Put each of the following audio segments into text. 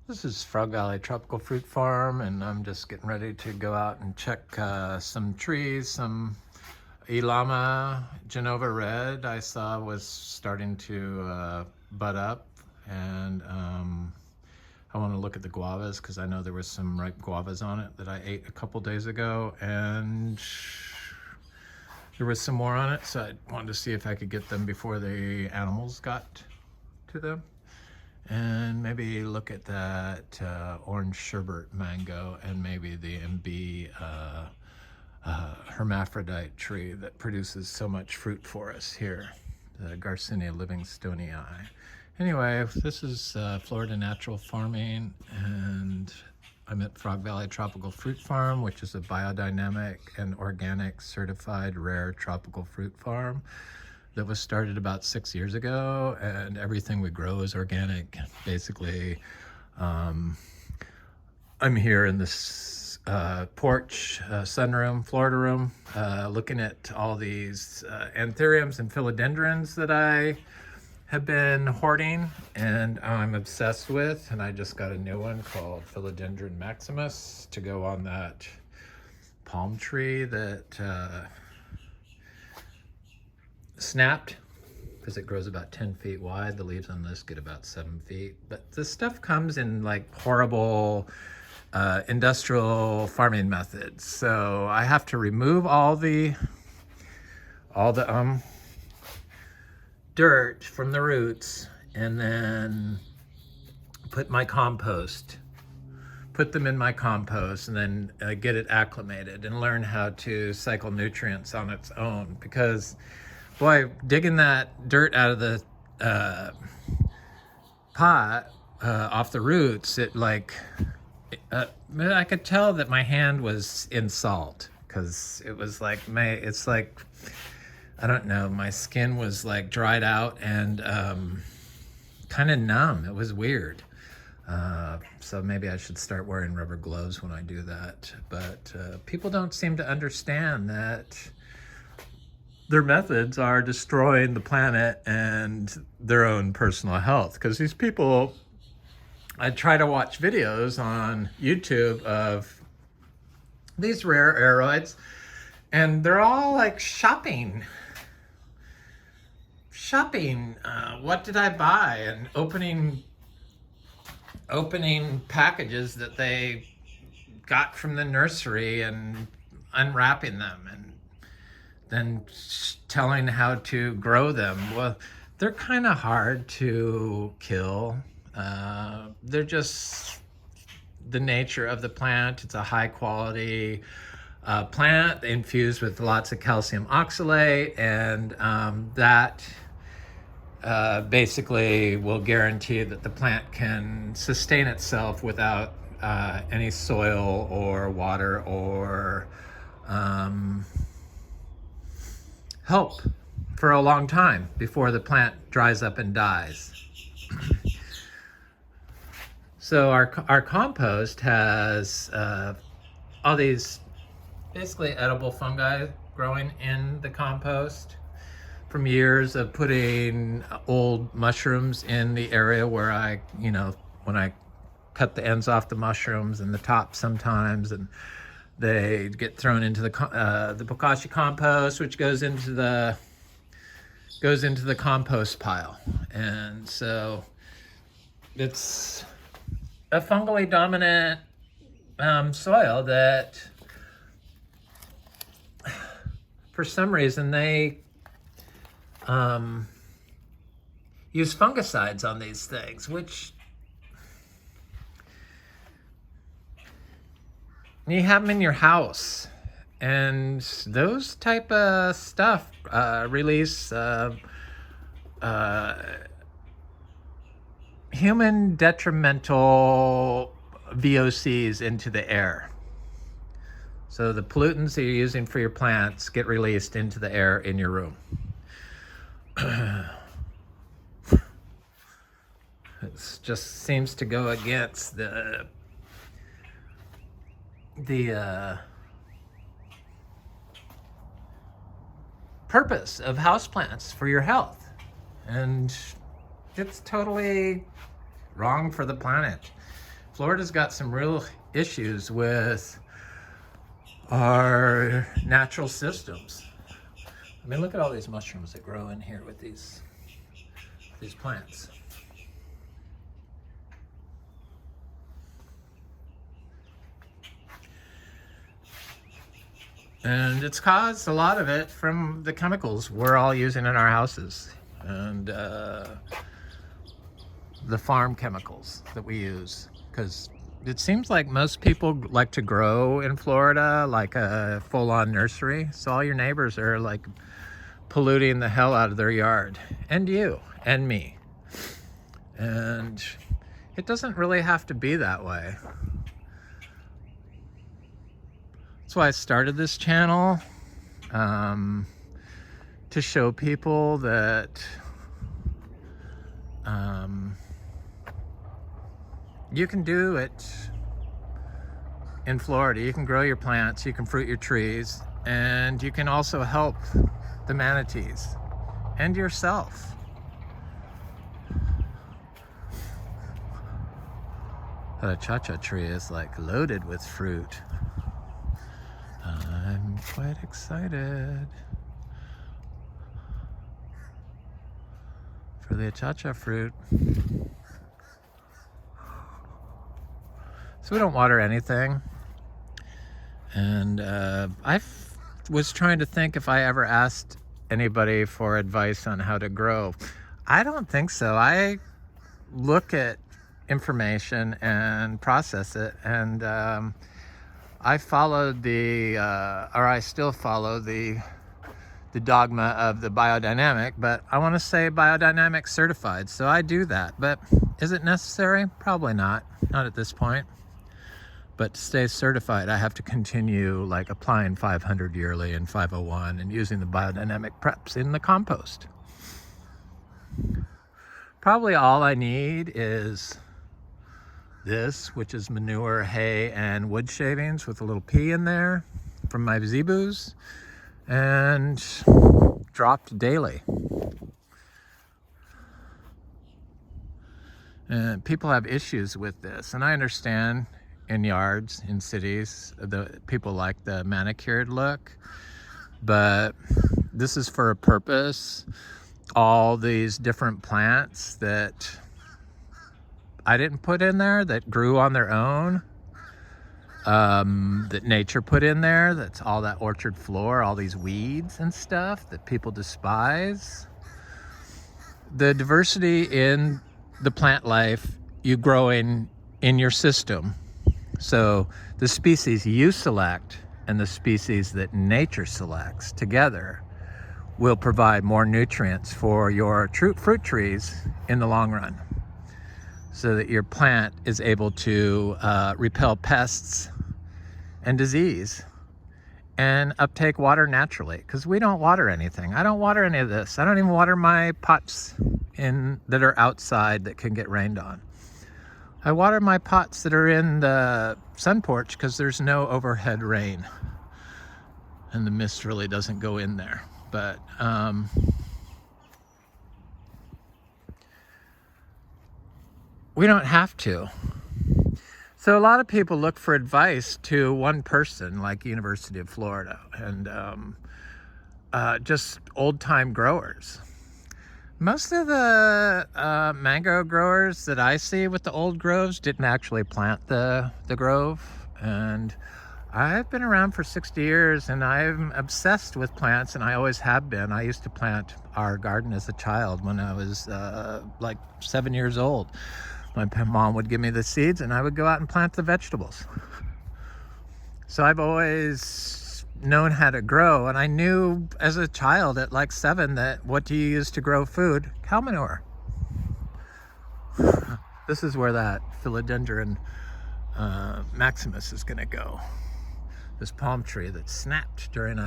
This is Frog Valley Tropical Fruit Farm, and I'm just getting ready to go out and check some trees. Some Ilama Genova Red I saw was starting to bud up, and I want to look at the guavas because I know there was some ripe guavas on it that I ate a couple days ago, and there was some more on it, so I wanted to see if I could get them before the animals got to them. And maybe look at that orange sherbet mango and maybe the Imbe hermaphrodite tree that produces so much fruit for us here, the Garcinia livingstonii. Anyway, this is Florida Natural Farming, and I'm at Frog Valley Tropical Fruit Farm, which is a biodynamic and organic certified rare tropical fruit farm that was started about 6 years ago, and everything we grow is organic. Basically, I'm here in this porch, sunroom, Florida room, looking at all these anthuriums and philodendrons that I have been hoarding and I'm obsessed with, and I just got a new one called Philodendron Maximus to go on that palm tree that snapped, because it grows about 10 feet wide. The leaves on this get about 7 feet. But this stuff comes in like horrible industrial farming methods. So I have to remove all the dirt from the roots, and then put them in my compost, and then get it acclimated and learn how to cycle nutrients on its own. Because boy, digging that dirt out of the pot off the roots, I could tell that my hand was in salt, because it was like it's like, I don't know, my skin was like dried out and kind of numb. It was weird. So maybe I should start wearing rubber gloves when I do that. But people don't seem to understand that their methods are destroying the planet and their own personal health. Because these people, I try to watch videos on YouTube of these rare aroids, and they're all like shopping. What did I buy? And opening packages that they got from the nursery and unwrapping them, and then telling how to grow them. Well, they're kind of hard to kill. They're just the nature of the plant. It's a high quality plant infused with lots of calcium oxalate, and that basically will guarantee that the plant can sustain itself without any soil or water or help for a long time before the plant dries up and dies. So our compost has all these basically edible fungi growing in the compost from years of putting old mushrooms in the area where when I cut the ends off the mushrooms and the top sometimes, and they get thrown into the bokashi compost, which goes into the compost pile. And so it's a fungally dominant soil that, for some reason, they use fungicides on these things, which you have them in your house, and those type of stuff release human detrimental VOCs into the air. So the pollutants that you're using for your plants get released into the air in your room. It just seems to go against the purpose of houseplants for your health, and it's totally wrong for the planet. Florida's got some real issues with our natural systems. I mean, look at all these mushrooms that grow in here with these plants. And it's caused a lot of it from the chemicals we're all using in our houses and the farm chemicals that we use. Because it seems like most people like to grow in Florida like a full-on nursery. So all your neighbors are like polluting the hell out of their yard. And you and me. And it doesn't really have to be that way. That's why I started this channel, to show people that you can do it in Florida. You can grow your plants, you can fruit your trees, and you can also help the manatees and yourself. The cha-cha tree is like loaded with fruit. I'm quite excited for the cha-cha fruit. So we don't water anything. And I was trying to think if I ever asked anybody for advice on how to grow. I don't think so. I look at information and process it, and I followed I still follow the dogma of the biodynamic, but I want to say biodynamic certified, so I do that. But is it necessary? Probably not at this point. But to stay certified, I have to continue like applying 500 yearly and 501 and using the biodynamic preps in the compost. Probably all I need is this, which is manure, hay, and wood shavings with a little pea in there from my zebus, and dropped daily. And people have issues with this, and I understand in yards, in cities, the people like the manicured look, but this is for a purpose. All these different plants that I didn't put in there, that grew on their own, that nature put in there, that's all that orchard floor, all these weeds and stuff that people despise. The diversity in the plant life you grow in your system. So the species you select and the species that nature selects together will provide more nutrients for your fruit trees in the long run, so that your plant is able to repel pests and disease and uptake water naturally, because we don't water anything. I don't water any of this. I don't even water my pots that are outside that can get rained on. I water my pots that are in the sun porch because there's no overhead rain and the mist really doesn't go in there. But we don't have to. So a lot of people look for advice to one person, like University of Florida, and just old-time growers. Most of the mango growers that I see with the old groves didn't actually plant the grove, and I've been around for 60 years and I'm obsessed with plants, and I always have been. I used to plant our garden as a child when I was like 7 years old. My mom would give me the seeds and I would go out and plant the vegetables. So I've always known how to grow, and I knew as a child at like 7 that what do you use to grow food? Cow manure. This is where that Philodendron Maximus is going to go. This palm tree that snapped during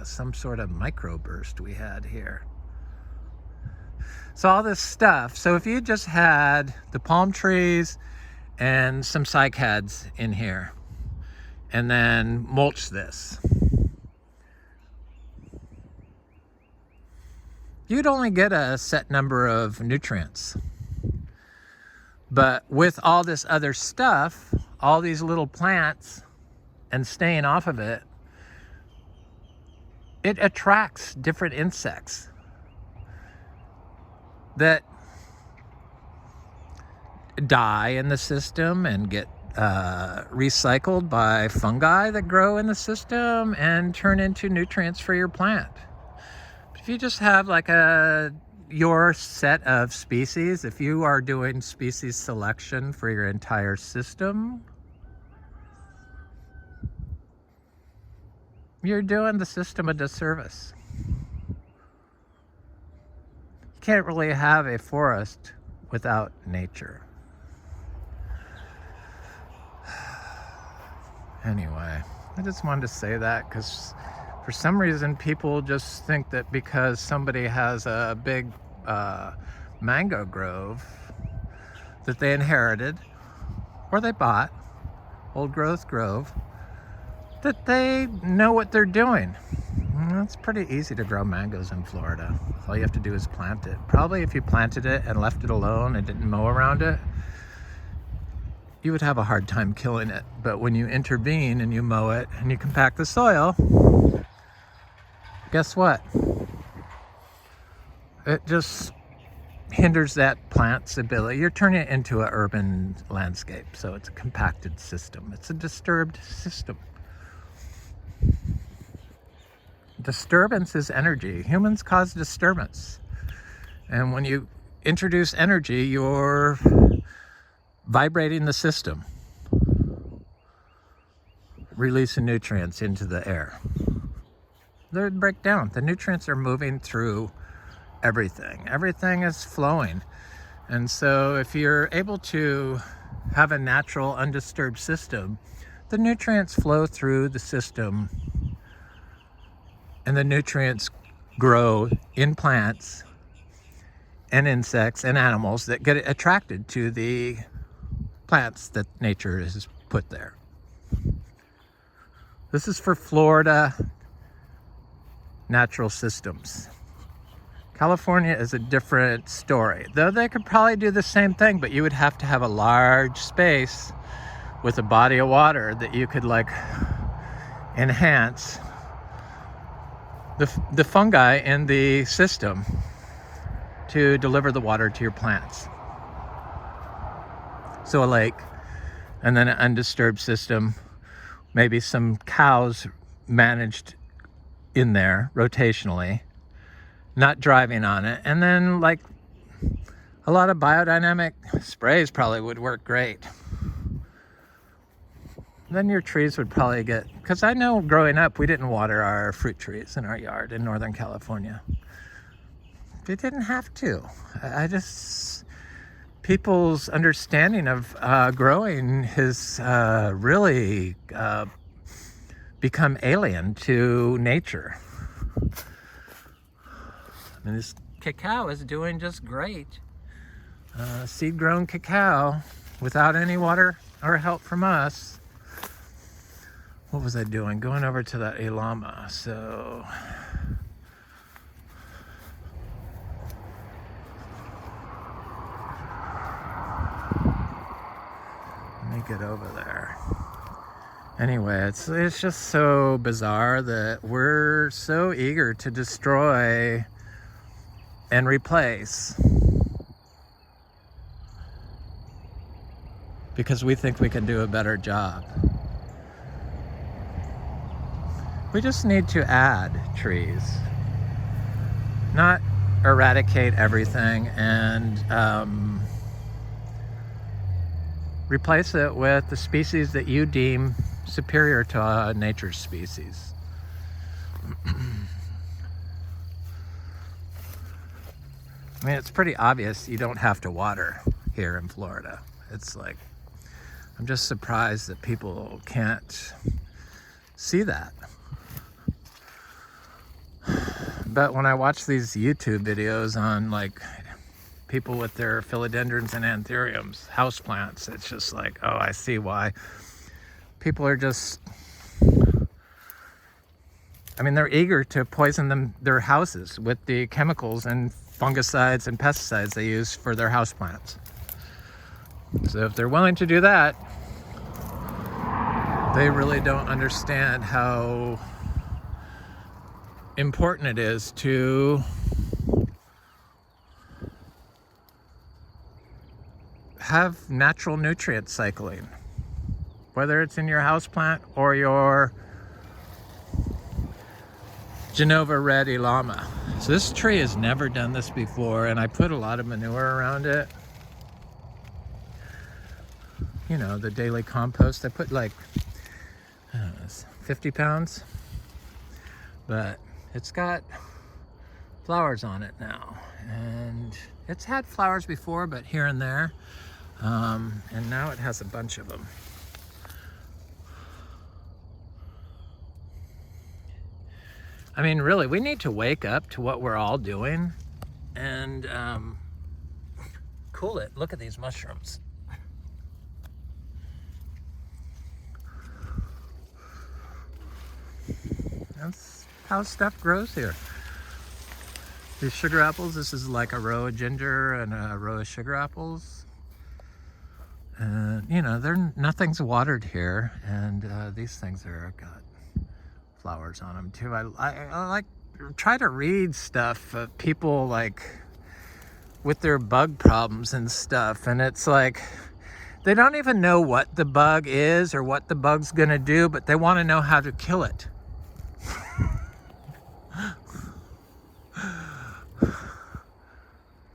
some sort of microburst we had here. So all this stuff. So if you just had the palm trees and some cycads in here, and then mulch this, you'd only get a set number of nutrients. But with all this other stuff, all these little plants, and staying off of it, it attracts different insects that die in the system and get recycled by fungi that grow in the system and turn into nutrients for your plant. If you just have like your set of species, if you are doing species selection for your entire system, you're doing the system a disservice. You can't really have a forest without nature. Anyway, I just wanted to say that because for some reason people just think that because somebody has a big mango grove that they inherited or they bought, old growth grove, that they know what they're doing. It's pretty easy to grow mangoes in Florida. All you have to do is plant it. Probably if you planted it and left it alone and didn't mow around it, you would have a hard time killing it. But when you intervene and you mow it and you compact the soil, guess what? It just hinders that plant's ability. You're turning it into an urban landscape, so it's a compacted system. It's a disturbed system. Disturbance is energy. Humans cause disturbance. And when you introduce energy, you're vibrating the system, releasing nutrients into the air. They break down. The nutrients are moving through everything. Everything is flowing. And so if you're able to have a natural, undisturbed system, the nutrients flow through the system and the nutrients grow in plants and insects and animals that get attracted to the plants that nature has put there. This is for Florida natural systems. California is a different story, though they could probably do the same thing, but you would have to have a large space with a body of water that you could like enhance the fungi in the system to deliver the water to your plants. So a lake, and then an undisturbed system, maybe some cows managed in there rotationally, not driving on it, and then like a lot of biodynamic sprays probably would work great. Then your trees would probably get, because I know growing up we didn't water our fruit trees in our yard in Northern California. They didn't have to. I just, people's understanding of growing has really become alien to nature. And this cacao is doing just great. Seed-grown cacao without any water or help from us. What was I doing? Going over to that Ilama. So let me get over there. Anyway, it's just so bizarre that we're so eager to destroy and replace because we think we can do a better job. We just need to add trees, not eradicate everything and replace it with the species that you deem superior to nature's species. I mean, it's pretty obvious you don't have to water here in Florida. It's like, I'm just surprised that people can't see that. But when I watch these YouTube videos on like people with their philodendrons and anthuriums, houseplants, it's just like, oh, I see why. People are just, I mean, they're eager to poison their houses with the chemicals and fungicides and pesticides they use for their houseplants. So if they're willing to do that, they really don't understand how important it is to have natural nutrient cycling, whether it's in your houseplant or your Genova Red Ilama. So this tree has never done this before, and I put a lot of manure around it. You know, the daily compost. I put like, I don't know, 50 pounds, but it's got flowers on it now, and it's had flowers before, but here and there, and now it has a bunch of them. I mean, really, we need to wake up to what we're all doing and cool it. Look at these mushrooms. That's how stuff grows here. These sugar apples, this is like a row of ginger and a row of sugar apples. And, you know, nothing's watered here. And these things are got flowers on them too. I like try to read stuff of people like with their bug problems and stuff. And it's like, they don't even know what the bug is or what the bug's gonna do, but they wanna know how to kill it.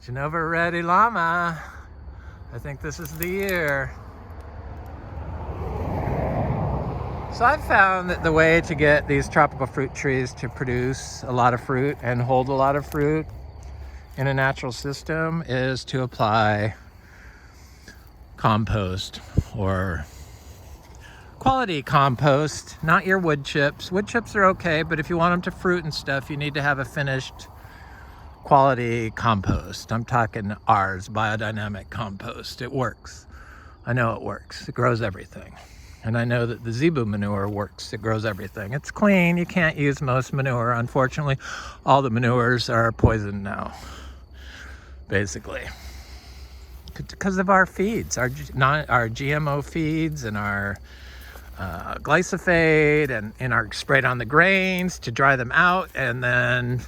Genova Red Ilama. I think this is the year. So I've found that the way to get these tropical fruit trees to produce a lot of fruit and hold a lot of fruit in a natural system is to apply compost, or quality compost, not your wood chips. Wood chips are okay, but if you want them to fruit and stuff, you need to have a finished quality compost. I'm talking ours, biodynamic compost. It works. I know it works. It grows everything. And I know that the zebu manure works. It grows everything. It's clean. You can't use most manure. Unfortunately, all the manures are poisoned now, basically. Because of our feeds, our GMO feeds and our glyphosate and our sprayed on the grains to dry them out and then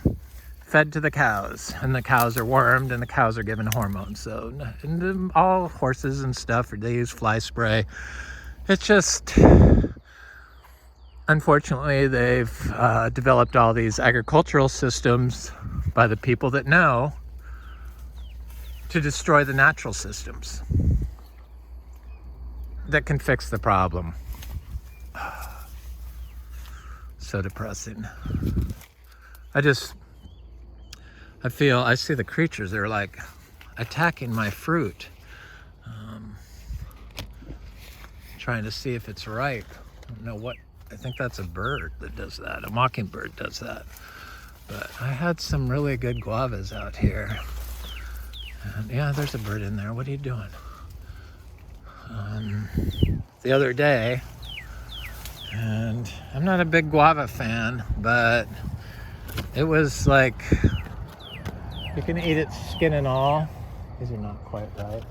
fed to the cows, and the cows are wormed and the cows are given hormones. So all horses and stuff, they use fly spray. It's just, unfortunately, they've developed all these agricultural systems by the people that know to destroy the natural systems that can fix the problem. So depressing. I see the creatures, they're like attacking my fruit. Trying to see if it's ripe. I don't know what, I think that's a bird that does that. A mockingbird does that. But I had some really good guavas out here. And yeah, there's a bird in there. What are you doing? The other day, and I'm not a big guava fan, but it was like, you can eat its skin and all. These are not quite right.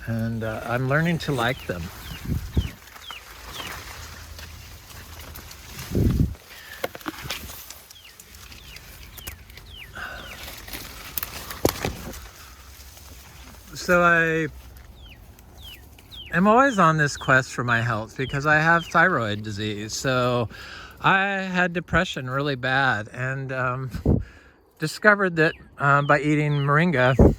And I'm learning to like them. So I am always on this quest for my health because I have thyroid disease. So I had depression really bad, and discovered that by eating moringa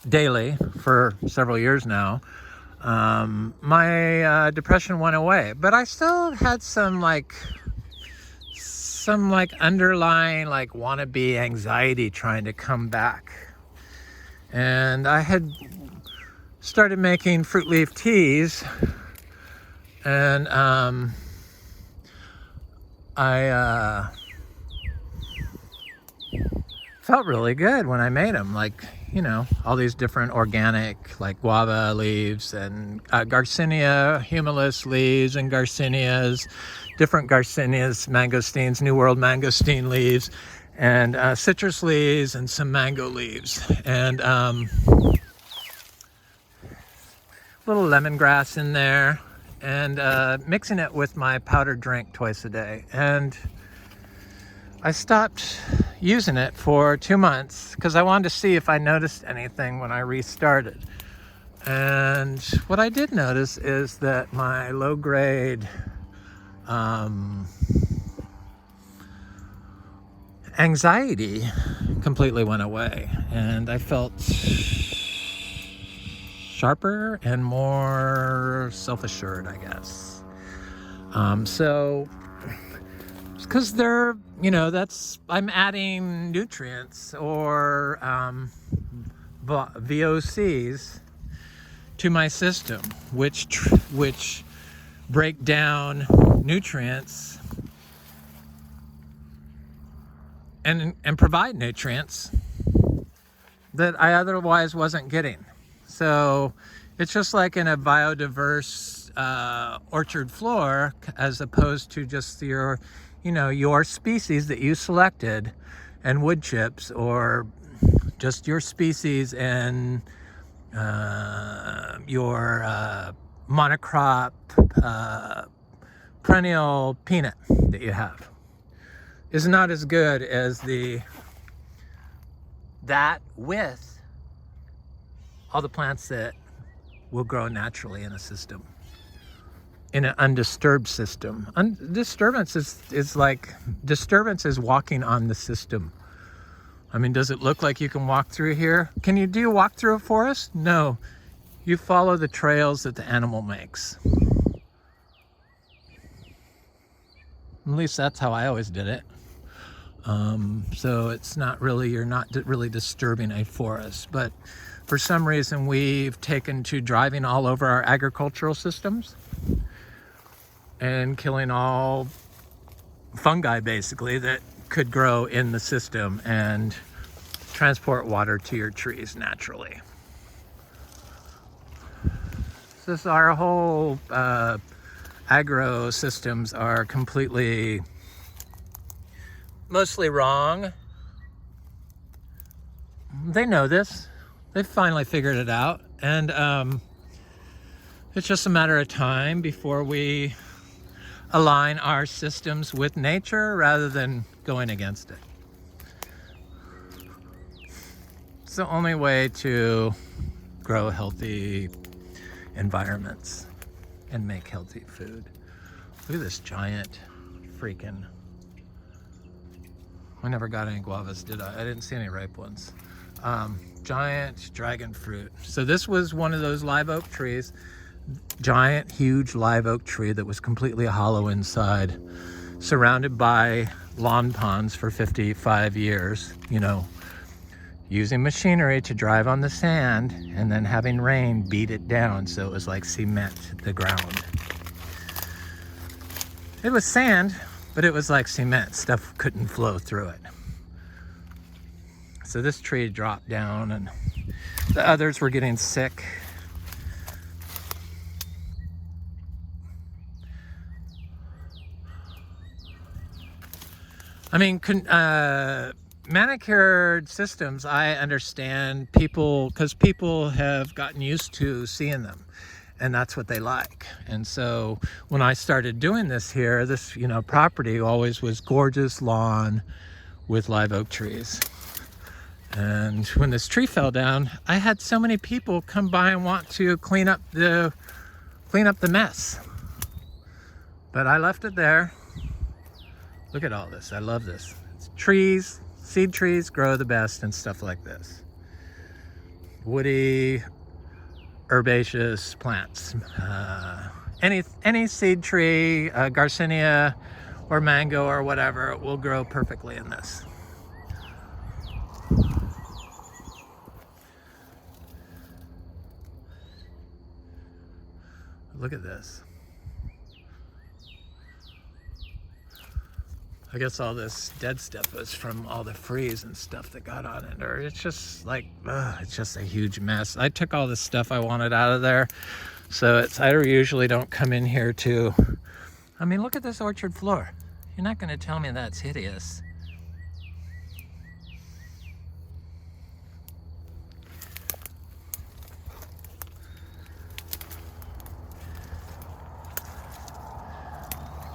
daily for several years now, my depression went away. But I still had some underlying wannabe anxiety trying to come back. And I had started making fruit leaf teas, and I felt really good when I made them. All these different organic, guava leaves and Garcinia humilis leaves and Garcinias, different Garcinias, mangosteens, New World mangosteen leaves. and citrus leaves and some mango leaves, and little lemongrass in there, and mixing it with my powdered drink twice a day. And I stopped using it for 2 months because I wanted to see if I noticed anything when I restarted. And what I did notice is that my low-grade anxiety completely went away, and I felt sharper and more self-assured, I guess. So because they're, I'm adding nutrients or VOCs to my system, which break down nutrients and provide nutrients that I otherwise wasn't getting. So it's just like in a biodiverse orchard floor, as opposed to just your species that you selected and wood chips, or just your species and your monocrop perennial peanut that you have is not as good as that with all the plants that will grow naturally in a system, in an undisturbed system. Disturbance is walking on the system. I mean, does it look like you can walk through here? Do you walk through a forest? No, you follow the trails that the animal makes. At least that's how I always did it. So it's you're not really disturbing a forest, but for some reason we've taken to driving all over our agricultural systems and killing all fungi basically that could grow in the system and transport water to your trees naturally. So our whole agro systems are mostly wrong. They know this. They've finally figured it out, and it's just a matter of time before we align our systems with nature rather than going against it. It's the only way to grow healthy environments and make healthy food. Look at this giant freaking... I never got any guavas, did I? I didn't see any ripe ones. Giant dragon fruit. So this was one of those live oak trees. Giant, huge live oak tree that was completely hollow inside, surrounded by lawn ponds for 55 years, using machinery to drive on the sand and then having rain beat it down so it was like cement, the ground. It was sand, but it was like cement. Stuff couldn't flow through it. So this tree dropped down and the others were getting sick. I mean, manicured systems, I understand because people have gotten used to seeing them, and that's what they like. And so when I started doing this here, this property always was gorgeous lawn with live oak trees. And when this tree fell down, I had so many people come by and want to clean up the mess, but I left it there. Look at all this. I love this. It's trees, seed trees grow the best and stuff like this. Woody, herbaceous plants. Any seed tree, Garcinia or mango or whatever, will grow perfectly in this. Look at this. I guess all this dead stuff was from all the freeze and stuff that got on it, or it's just like, it's just a huge mess. I took all the stuff I wanted out of there, so I usually don't come in here to, I mean, look at this orchard floor. You're not gonna tell me that's hideous.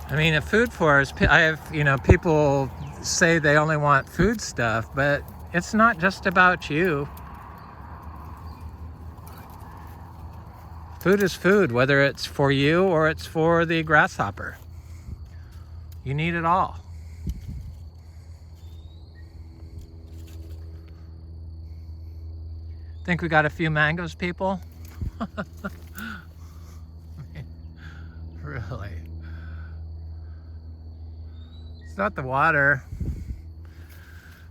I mean, a food forest, I have, you know, people say they only want food stuff, but it's not just about you. Food is food, whether it's for you or it's for the grasshopper. You need it all. Think we got a few mangoes, people? Really? It's not the water.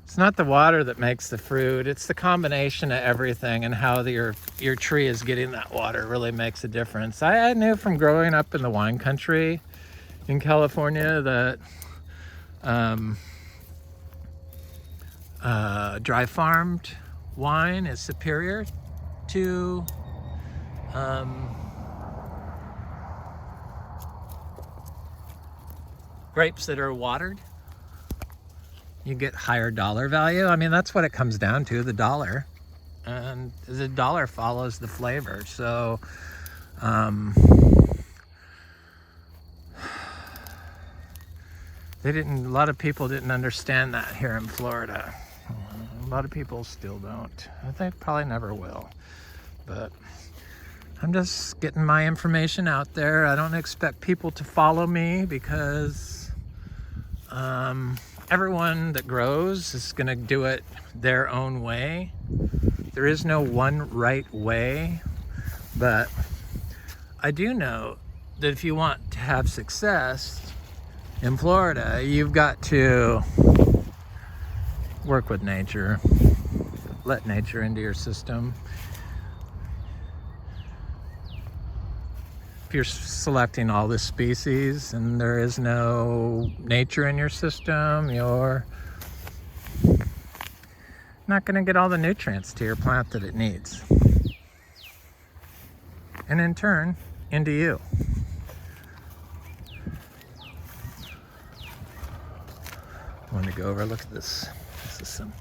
It's not the water that makes the fruit. It's the combination of everything, and how your tree is getting that water really makes a difference. I knew from growing up in the wine country in California that dry farmed wine is superior to grapes that are watered. You get higher dollar value. I mean, that's what it comes down to, the dollar. And the dollar follows the flavor. So, a lot of people didn't understand that here in Florida. A lot of people still don't. I think probably never will. But I'm just getting my information out there. I don't expect people to follow me because everyone that grows is going to do it their own way. There is no one right way, but I do know that if you want to have success in Florida, you've got to work with nature, let nature into your system. If you're selecting all the species and there is no nature in your system, you're not going to get all the nutrients to your plant that it needs. And in turn, into you. I want to go over, look at this. This is some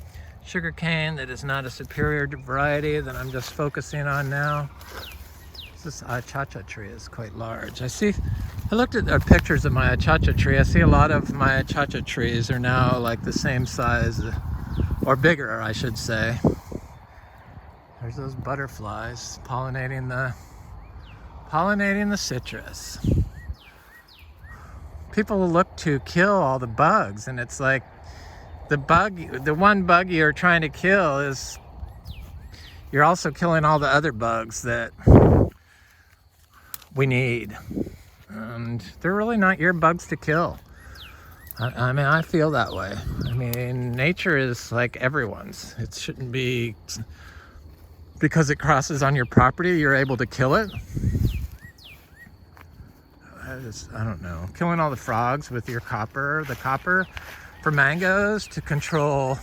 sugar cane that is not a superior variety that I'm just focusing on now. This achacha tree is quite large. I looked at the pictures of my achacha tree. I see a lot of my achacha trees are now like the same size, or bigger, I should say. There's those butterflies pollinating the citrus. People look to kill all the bugs, and it's like the one bug you're trying to kill is you're also killing all the other bugs that we need, and they're really not your bugs to kill. I mean, I feel that way. I mean, nature is like everyone's. It shouldn't be because it crosses on your property you're able to kill it. I don't know. Killing all the frogs with your copper, the copper for mangoes to control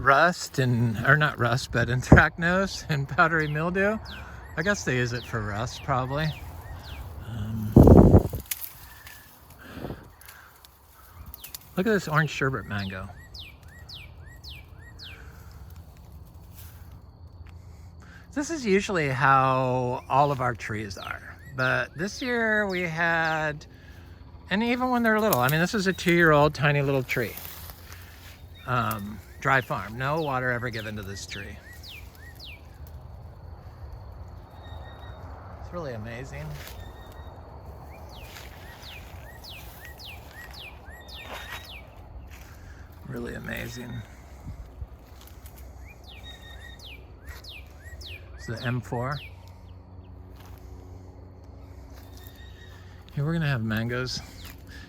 rust or not rust, but anthracnose and powdery mildew. I guess they use it for rust, probably. Look at this orange sherbet mango. This is usually how all of our trees are. But this year we had, and even when they're little, I mean, this is a 2-year-old tiny little tree. Dry farm, no water ever given to this tree. It's really amazing. Really amazing. It's the M4. Here we're gonna have mangoes.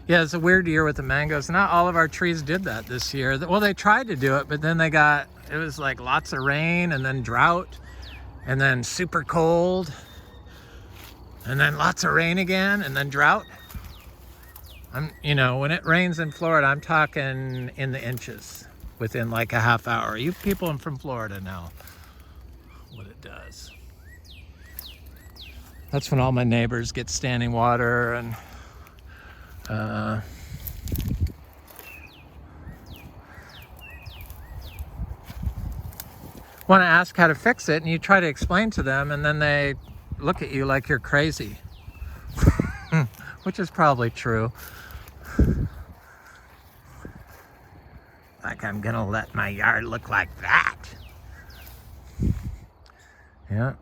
Yeah, it's a weird year with the mangoes. Not all of our trees did that this year. Well, they tried to do it, but then it was like lots of rain and then drought and then super cold and then lots of rain again and then drought. You know, when it rains in Florida, I'm talking in the inches within like a half hour. You people from Florida know what it does. That's when all my neighbors get standing water and want to ask how to fix it, and you try to explain to them, and then they look at you like you're crazy. which is probably true. Like I'm gonna let my yard look like that. Yeah.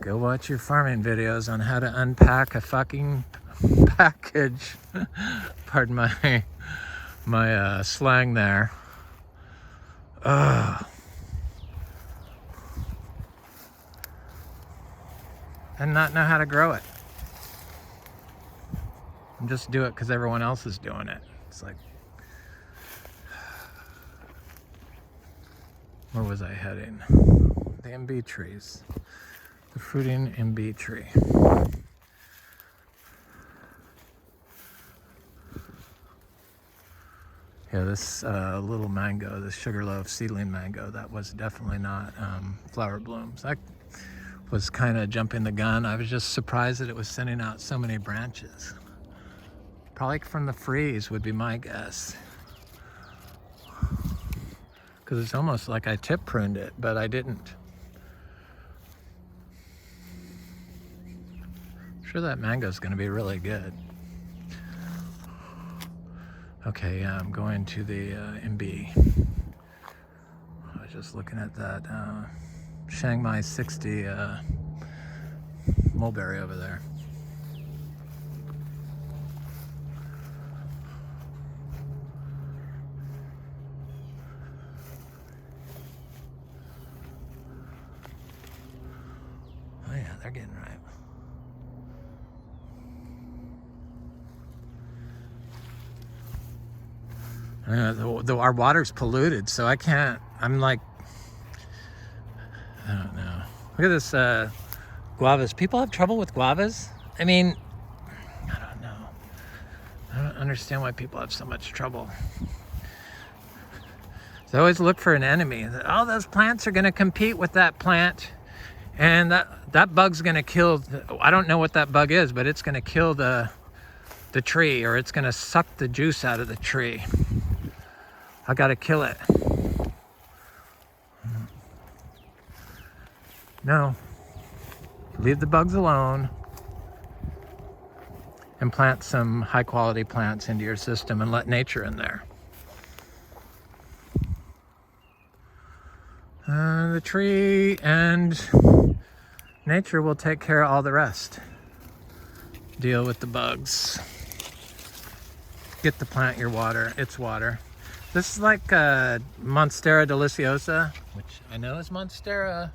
Go watch your farming videos on how to unpack a fucking package. Pardon my slang there. Ugh. And not know how to grow it. And just do it because everyone else is doing it. It's like, where was I heading? The Imbe trees. The fruiting Imbe tree. Yeah, this little mango, this sugarloaf seedling mango, that was definitely not flower blooms. I was kind of jumping the gun. I was just surprised that it was sending out so many branches. Probably from the freeze would be my guess. Because it's almost like I tip pruned it, but I didn't. I'm sure that mango's gonna be really good. Okay, yeah, I'm going to the Imbe. I was just looking at that Chiang Mai 60 mulberry over there. Oh yeah, they're getting ripe. Our water's polluted, so I can't, I'm like, I don't know. Look at this guavas. People have trouble with guavas? I mean, I don't know. I don't understand why people have so much trouble. They always look for an enemy. Oh, those plants are going to compete with that plant, and that bug's going to kill, I don't know what that bug is, but it's going to kill the tree, or it's going to suck the juice out of the tree. I got to kill it. No. Leave the bugs alone and plant some high quality plants into your system and let nature in there. The tree and nature will take care of all the rest. Deal with the bugs. Get the plant your water, its water. This is like Monstera deliciosa, which I know is Monstera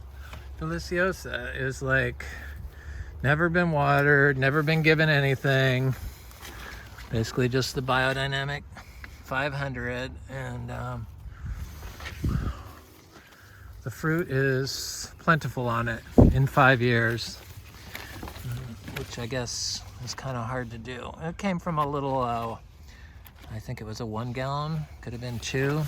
deliciosa, is like never been watered, never been given anything. Basically just the Biodynamic 500, and the fruit is plentiful on it in 5 years, which I guess is kind of hard to do. It came from a little I think it was a 1 gallon, could have been 2.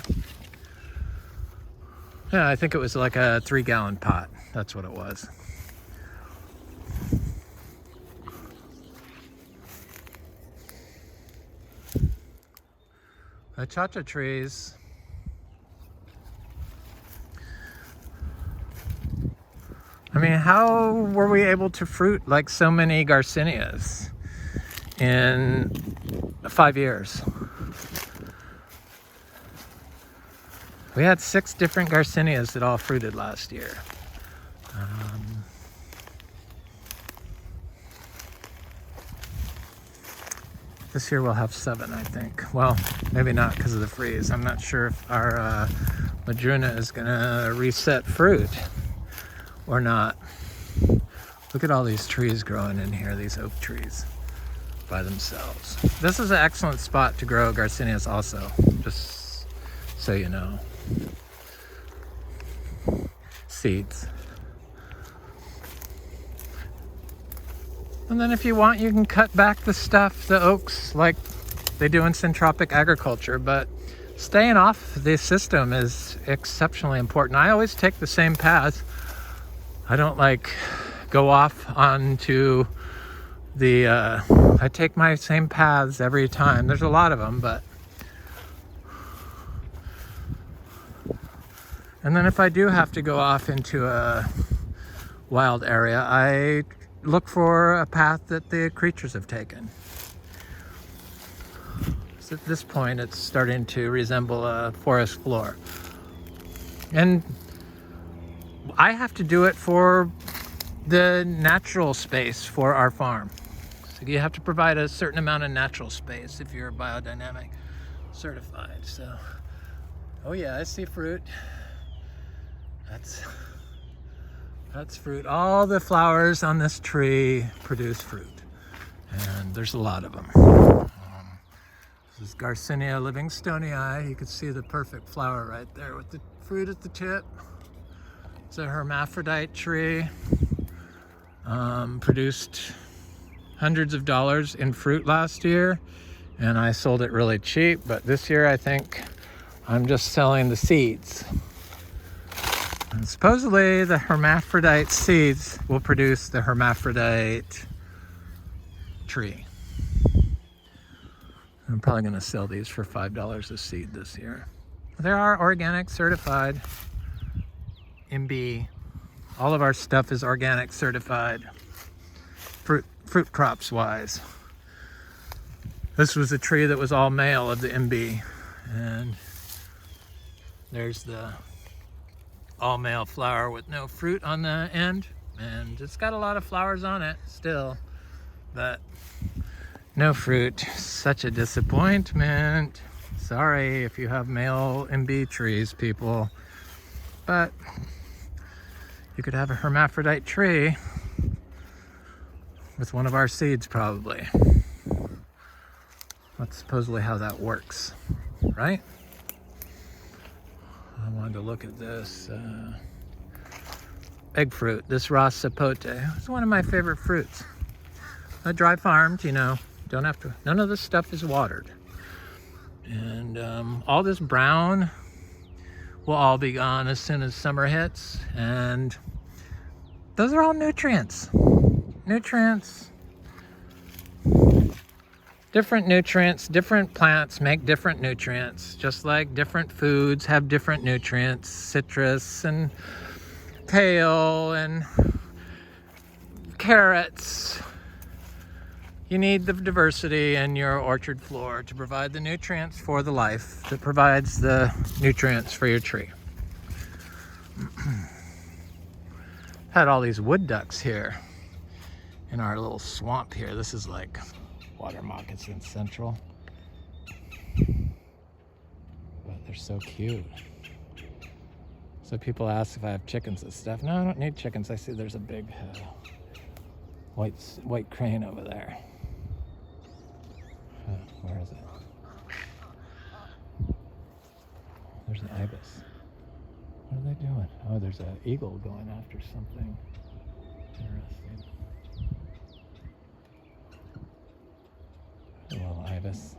Yeah, I think it was like a 3-gallon pot. That's what it was. The cha-cha trees. I mean, how were we able to fruit like so many Garcinias in 5 years? We had 6 different Garcinias that all fruited last year. This year we'll have 7, I think. Well, maybe not because of the freeze. I'm not sure if our Madruna is gonna reset fruit or not. Look at all these trees growing in here, these oak trees by themselves. This is an excellent spot to grow Garcinias also, just so you know. Seeds. And then if you want, you can cut back the stuff, the oaks, like they do in syntropic agriculture, but staying off the system is exceptionally important. I always take the same path. I don't like go off onto the, I take my same paths every time. There's a lot of them, but. And then if I do have to go off into a wild area, I look for a path that the creatures have taken. So at this point, it's starting to resemble a forest floor. And I have to do it for the natural space for our farm. So you have to provide a certain amount of natural space if you're biodynamic certified. So, oh yeah, I see fruit. That's fruit. All the flowers on this tree produce fruit, and there's a lot of them. This is Garcinia livingstonii. You can see the perfect flower right there with the fruit at the tip. It's a hermaphrodite tree. Produced hundreds of dollars in fruit last year, and I sold it really cheap, but this year I think I'm just selling the seeds. And supposedly the hermaphrodite seeds will produce the hermaphrodite tree. I'm probably going to sell these for $5 a seed this year. There are organic certified. Imbe. All of our stuff is organic certified. Fruit crops wise. This was a tree that was all male of the Imbe, and there's the all male flower with no fruit on the end, and it's got a lot of flowers on it still, but no fruit. Such a disappointment. Sorry if you have male Imbe trees, people, but you could have a hermaphrodite tree with one of our seeds probably. That's supposedly how that works, right? I wanted to look at this egg fruit, this raw sapote. It's one of my favorite fruits. Dry farmed, you know, don't have to, none of this stuff is watered. And all this brown will all be gone as soon as summer hits. And those are all nutrients. Different nutrients, different plants make different nutrients, just like different foods have different nutrients. Citrus and kale and carrots. You need the diversity in your orchard floor to provide the nutrients for the life that provides the nutrients for your tree. Had all these wood ducks here in our little swamp here. This is like water moccasin central, but they're so cute. So people ask if I have chickens and stuff. No, I don't need chickens. I see there's a big white crane over there. Where is it? There's an ibis. What are they doing? Oh, there's an eagle going after something interesting. A little ibis.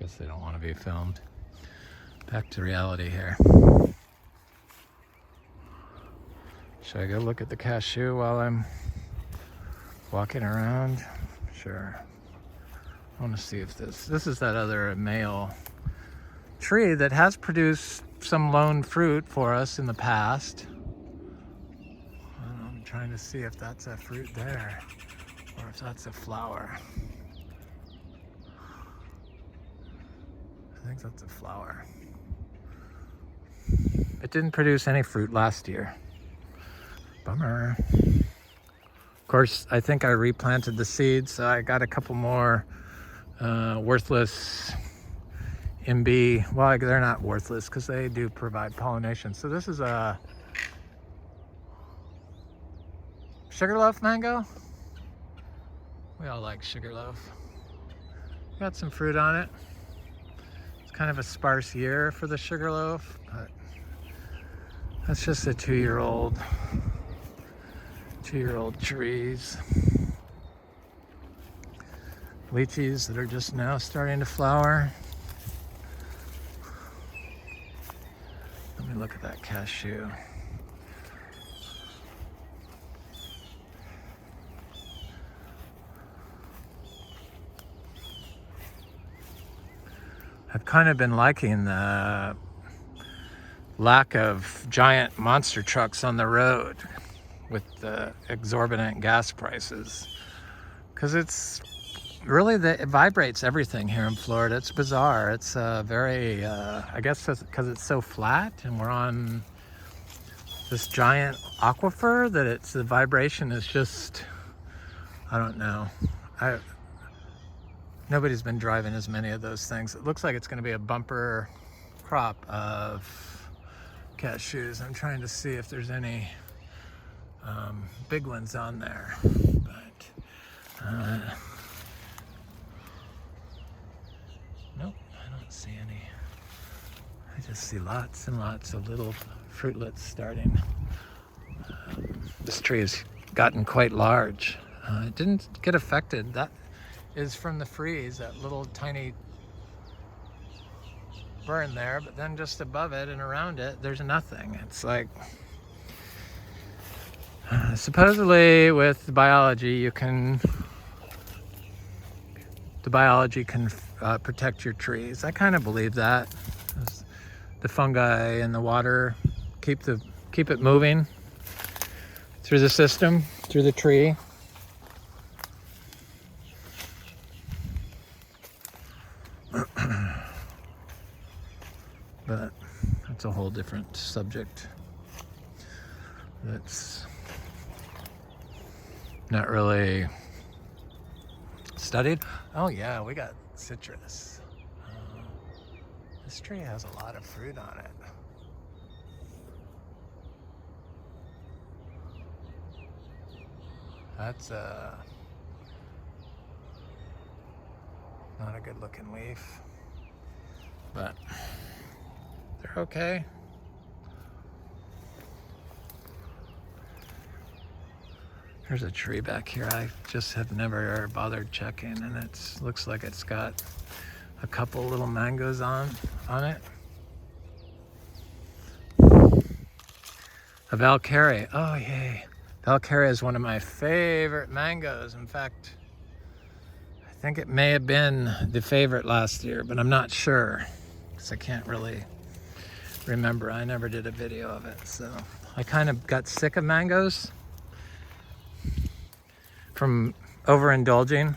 Guess they don't want to be filmed. Back to reality here. Should I go look at the cashew while I'm walking around? Sure. I want to see if this is that other male tree that has produced some lone fruit for us in the past. I'm trying to see if that's a fruit there or if that's a flower. I think that's a flower. It didn't produce any fruit last year. Bummer. Of course, I think I replanted the seeds, so I got a couple more worthless Imbe. Well, they're not worthless because they do provide pollination. So this is a sugarloaf mango. We all like sugarloaf. Got some fruit on it. It's kind of a sparse year for the sugarloaf, but that's just a two-year-old trees. Lychees that are just now starting to flower. Let me look at that cashew. I've kind of been liking the lack of giant monster trucks on the road with the exorbitant gas prices, because it's really, it vibrates everything here in Florida. It's bizarre. It's very, I guess because it's so flat and we're on this giant aquifer that the vibration is just, I don't know. Nobody's been driving as many of those things. It looks like it's going to be a bumper crop of cashews. I'm trying to see if there's any big ones on there, but nope, I don't see any. I just see lots and lots of little fruitlets starting. This tree has gotten quite large. It didn't get affected. That is from the freeze, that little tiny burn there, but then just above it and around it, there's nothing. It's like, supposedly with biology, the biology can protect your trees. I kind of believe that. The fungi in the water keep it moving through the system, through the tree. But that's a whole different subject that's not really studied. Oh yeah, we got citrus. This tree has a lot of fruit on it. That's not a good looking leaf, but they're okay. There's a tree back here I just have never bothered checking, and it looks like it's got a couple little mangoes on it. A Valkyrie. Oh yay. Valkyrie is one of my favorite mangoes. In fact, I think it may have been the favorite last year, but I'm not sure because I can't really remember. I never did a video of it, so I kind of got sick of mangoes from overindulging.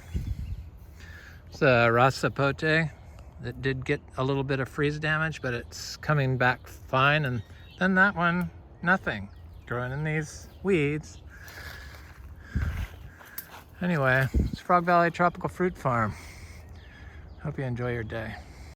It's a rasapote that did get a little bit of freeze damage, but it's coming back fine. And then that one, nothing, growing in these weeds. Anyway, it's Frog Valley Tropical Fruit Farm. Hope you enjoy your day.